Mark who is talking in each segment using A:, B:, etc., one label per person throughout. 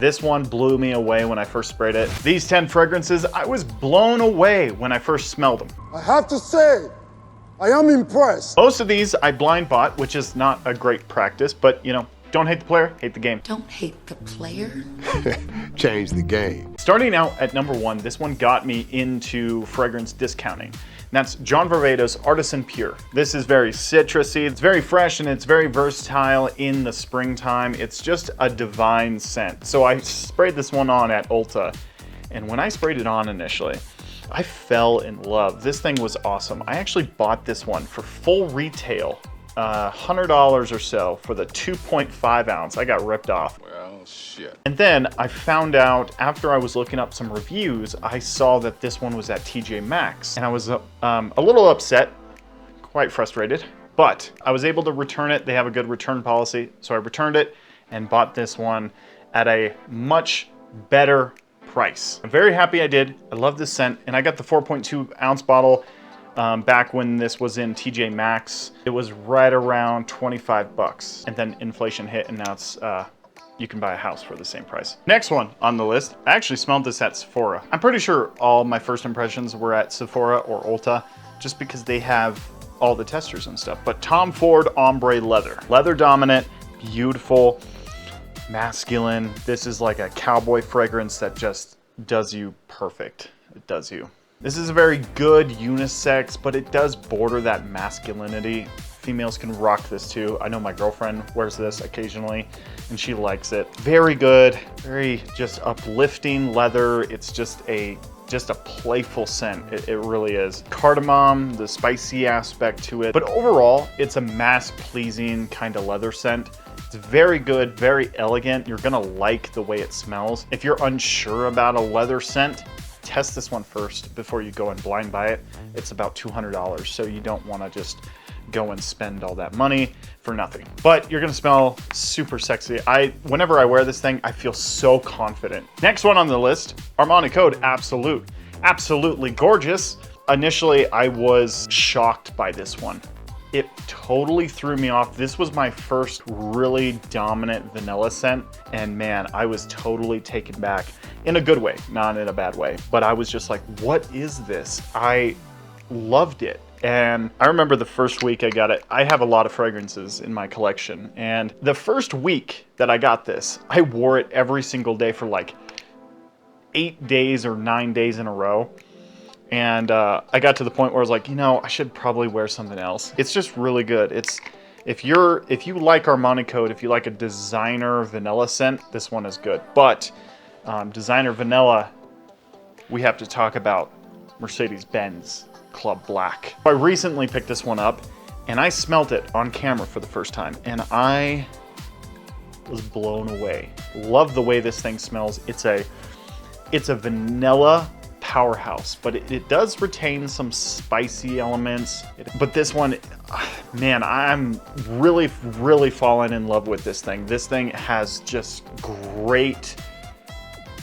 A: This one blew me away when I first sprayed it. These 10 fragrances, I was blown away when I first smelled them.
B: I have to say, I am impressed.
A: Most of these I blind bought, which is not a great practice, but you know, don't hate the player, hate the game.
C: Don't hate the player?
D: Change the game.
A: Starting out at number 1, this one got me into fragrance discounting. And that's John Varvado's Artisan Pure. This is very citrusy, it's very fresh, and it's very versatile in the springtime. It's just a divine scent. So I sprayed this one on at Ulta, and when I sprayed it on initially, I fell in love. This thing was awesome. I actually bought this one for full retail, $100 or so for the 2.5 ounce. I got ripped off.
D: Well, shit.
A: And then I found out after I was looking up some reviews, I saw that this one was at TJ Maxx, and I was a little upset, quite frustrated, but I was able to return it. They have a good return policy, so I returned it and bought this one at a much better price. I'm very happy I did. I love this scent, and I got the 4.2 ounce bottle back when this was in TJ Maxx. It was right around 25 bucks, and then inflation hit, and now it's you can buy a house for the same price. Next one on the list, I actually smelled this at Sephora. I'm pretty sure all my first impressions were at Sephora or Ulta, just because they have all the testers and stuff. But Tom Ford Ombre Leather. Leather dominant, beautiful, masculine. This is like a cowboy fragrance that just does you perfect. It does you. This is a very good unisex, but it does border that masculinity. Females can rock this too. I know my girlfriend wears this occasionally and she likes it. Very good, very just uplifting leather. It's just a playful scent. It really is. Cardamom, the spicy aspect to it. But overall, it's a mass-pleasing kind of leather scent. It's very good, very elegant. You're gonna like the way it smells. If you're unsure about a leather scent, test this one first before you go and blind buy it. It's about $200, so you don't wanna just go and spend all that money for nothing. But you're gonna smell super sexy. Whenever I wear this thing, I feel so confident. Next one on the list, Armani Code Absolute. Absolutely gorgeous. Initially, I was shocked by this one. It totally threw me off. This was my first really dominant vanilla scent, and man, I was totally taken back in a good way, not in a bad way. But I was just like, what is this? I loved it. And I remember the first week I got it. I have a lot of fragrances in my collection, and the first week that I got this, I wore it every single day for like 8 days or 9 days in a row. And I got to the point where I was like, you know, I should probably wear something else. It's just really good. If you like Armani Code, if you like a designer vanilla scent, this one is good. But designer vanilla, we have to talk about Mercedes-Benz Club Black. I recently picked this one up and I smelt it on camera for the first time, and I was blown away. Love the way this thing smells. It's a vanilla powerhouse, but it does retain some spicy elements. But this one, man, I'm really falling in love with this thing. This thing has just great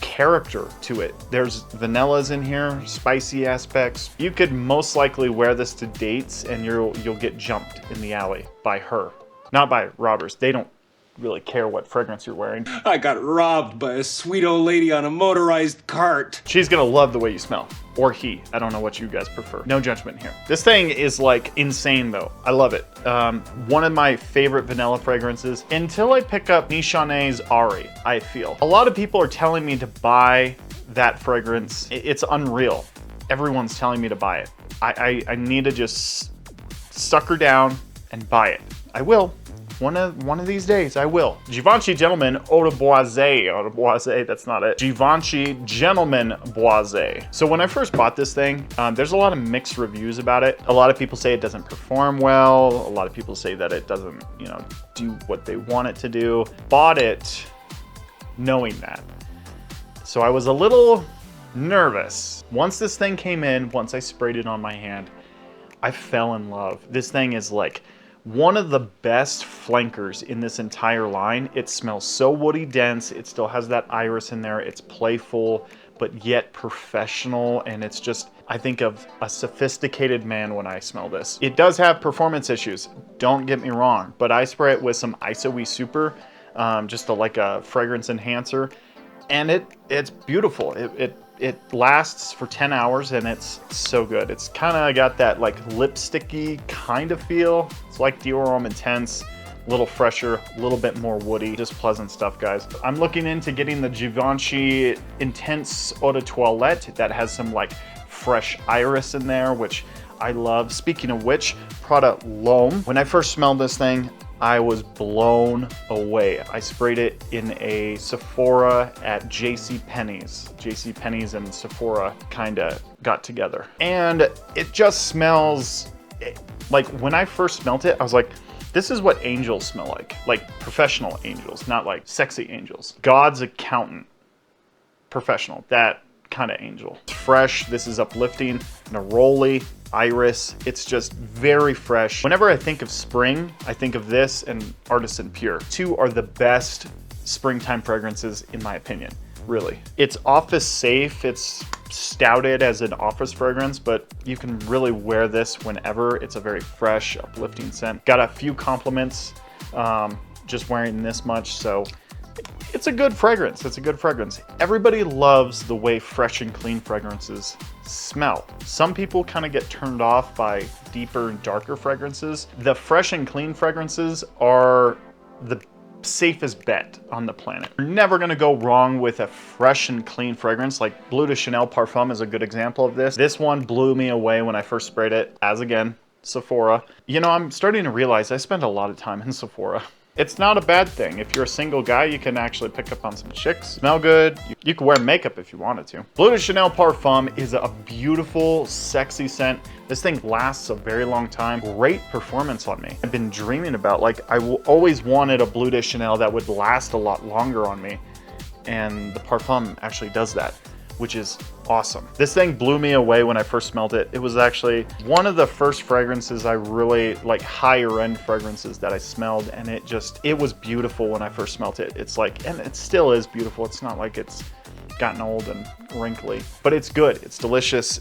A: character to it. There's vanillas in here, spicy aspects. You could most likely wear this to dates and you'll get jumped in the alley by her, not by robbers. They don't really care what fragrance you're wearing.
E: I got robbed by a sweet old lady on a motorized cart.
A: She's gonna love the way you smell. Or he. I don't know what you guys prefer. No judgment here. This thing is like insane though. I love it. One of my favorite vanilla fragrances until I pick up Nichonet's Ari, I feel. A lot of people are telling me to buy that fragrance. It's unreal. Everyone's telling me to buy it. I need to just sucker down and buy it. I will. One of these days, I will. Givenchy Gentleman Eau de Boisé. Eau de Boisé, that's not it. Givenchy Gentleman Boisé. So when I first bought this thing, there's a lot of mixed reviews about it. A lot of people say it doesn't perform well. A lot of people say that it doesn't, you know, do what they want it to do. Bought it knowing that. So I was a little nervous. Once this thing came in, once I sprayed it on my hand, I fell in love. This thing is like one of the best flankers in this entire line. It smells so woody dense. It still has that iris in there. It's playful, but yet professional. And it's just, I think of a sophisticated man when I smell this. It does have performance issues, don't get me wrong, but I spray it with some ISOE Super, just like a fragrance enhancer. and it's beautiful. It lasts for 10 hours and it's so good. It's kind of got that like lipsticky kind of feel. It's like Dior Homme Intense, a little fresher, a little bit more woody, just pleasant stuff, guys. I'm looking into getting the Givenchy Intense Eau de Toilette that has some like fresh iris in there, which I love. Speaking of which, product Lhomme. When I first smelled this thing, I was blown away. I sprayed it in a Sephora at JCPenney's. JCPenney's and Sephora kinda got together. And it just smells, like when I first smelled it, I was like, this is what angels smell like professional angels, not like sexy angels. God's accountant, professional, that kind of angel. It's fresh, this is uplifting, neroli, iris, it's just very fresh. Whenever I think of spring, I think of this and Artisan Pure. Two are the best springtime fragrances in my opinion, really. It's office safe, it's stouted as an office fragrance, but you can really wear this whenever. It's a very fresh, uplifting scent. Got a few compliments just wearing this much, so it's a good fragrance. It's a good fragrance. Everybody loves the way fresh and clean fragrances smell. Some people kind of get turned off by deeper and darker fragrances. The fresh and clean fragrances are the safest bet on the planet. You're never gonna go wrong with a fresh and clean fragrance. Like Bleu de Chanel Parfum is a good example of this. This one blew me away when I first sprayed it, as again, Sephora. You know, I'm starting to realize I spend a lot of time in Sephora. It's not a bad thing. If you're a single guy, you can actually pick up on some chicks. Smell good. You can wear makeup if you wanted to. Bleu de Chanel Parfum is a beautiful, sexy scent. This thing lasts a very long time. Great performance on me. I've been dreaming about, like, I always wanted a Bleu de Chanel that would last a lot longer on me. And the Parfum actually does that, which is awesome. This thing blew me away when I first smelled it. It was actually one of the first fragrances I really, like higher end fragrances that I smelled, and it was beautiful when I first smelled it. It's like, and it still is beautiful. It's not like it's gotten old and wrinkly, but it's good. It's delicious.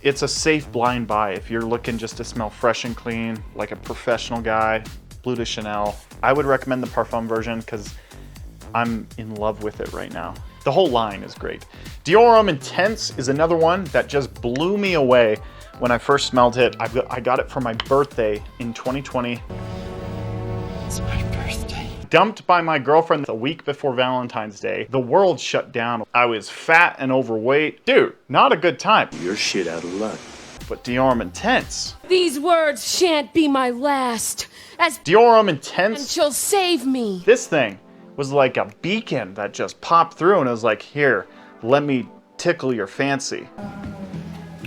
A: It's a safe blind buy. If you're looking just to smell fresh and clean, like a professional guy, Bleu de Chanel. I would recommend the Parfum version because I'm in love with it right now. The whole line is great. Dior Homme Intense is another one that just blew me away when I first smelled it. I got it for my birthday in 2020.
C: It's my birthday.
A: Dumped by my girlfriend a week before Valentine's Day. The world shut down. I was fat and overweight. Dude, not a good time.
F: You're shit out of luck.
A: But Dior Homme Intense.
C: These words shan't be my last. As
A: Dior Homme Intense.
C: and she'll save me.
A: This thing was like a beacon that just popped through and it was like, here, let me tickle your fancy.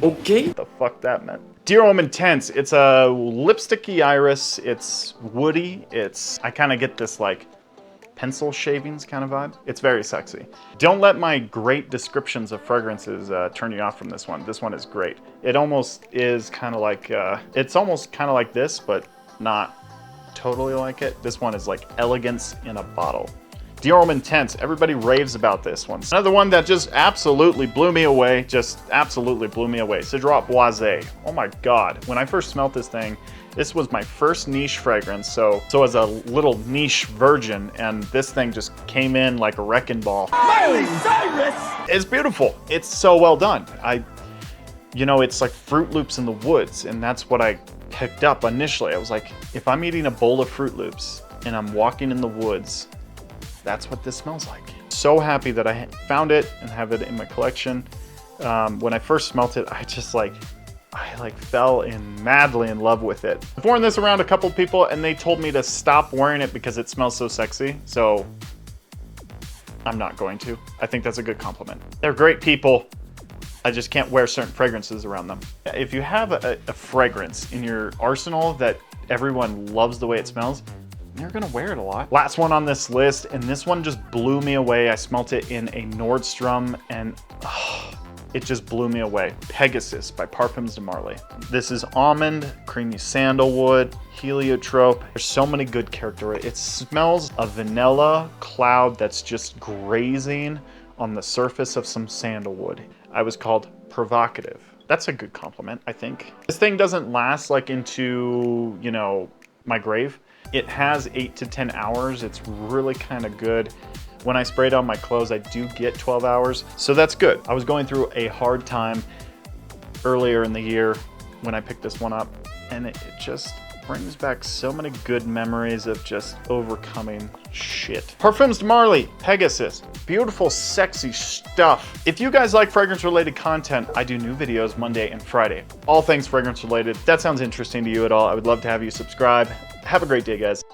F: Okay.
A: What the fuck that meant. Dior Homme Intense, it's a lipsticky iris, it's woody, I kind of get this like pencil shavings kind of vibe. It's very sexy. Don't let my great descriptions of fragrances turn you off from this one. This one is great. It almost is kind of like, it's almost kind of like this, but not totally like it. This one is like elegance in a bottle. Dior Homme Intense, everybody raves about this one. Another one that just absolutely blew me away, Cedrat Boisé. Oh my God, when I first smelled this thing, this was my first niche fragrance, so as a little niche virgin, and this thing just came in like a wrecking ball. Miley Cyrus! It's beautiful. It's so well done. You know, it's like Fruit Loops in the woods, and that's what I picked up initially. I was like, if I'm eating a bowl of Fruit Loops and I'm walking in the woods, that's what this smells like. So happy that I found it and have it in my collection. When I first smelt it, I fell madly in love with it. I've worn this around a couple people and they told me to stop wearing it because it smells so sexy. So I'm not going to. I think that's a good compliment. They're great people. I just can't wear certain fragrances around them. If you have a fragrance in your arsenal that everyone loves the way it smells, you're gonna wear it a lot. Last one on this list, and this one just blew me away. I smelt it in a Nordstrom and it just blew me away. Pegasus by Parfums de Marly. This is almond, creamy sandalwood, heliotrope. There's so many good characteristics. It smells a vanilla cloud that's just grazing on the surface of some sandalwood. I was called provocative. That's a good compliment, I think. This thing doesn't last like into, you know, my grave. It has 8 to 10 hours. It's really kind of good. when I spray it on my clothes, I do get 12 hours. So that's good. I was going through a hard time earlier in the year when I picked this one up, and it just brings back so many good memories of just overcoming shit. Parfums de Marly, Pegasus. Beautiful, sexy stuff. If you guys like fragrance related content, I do new videos Monday and Friday. All things fragrance related. If that sounds interesting to you at all, I would love to have you subscribe. Have a great day, guys.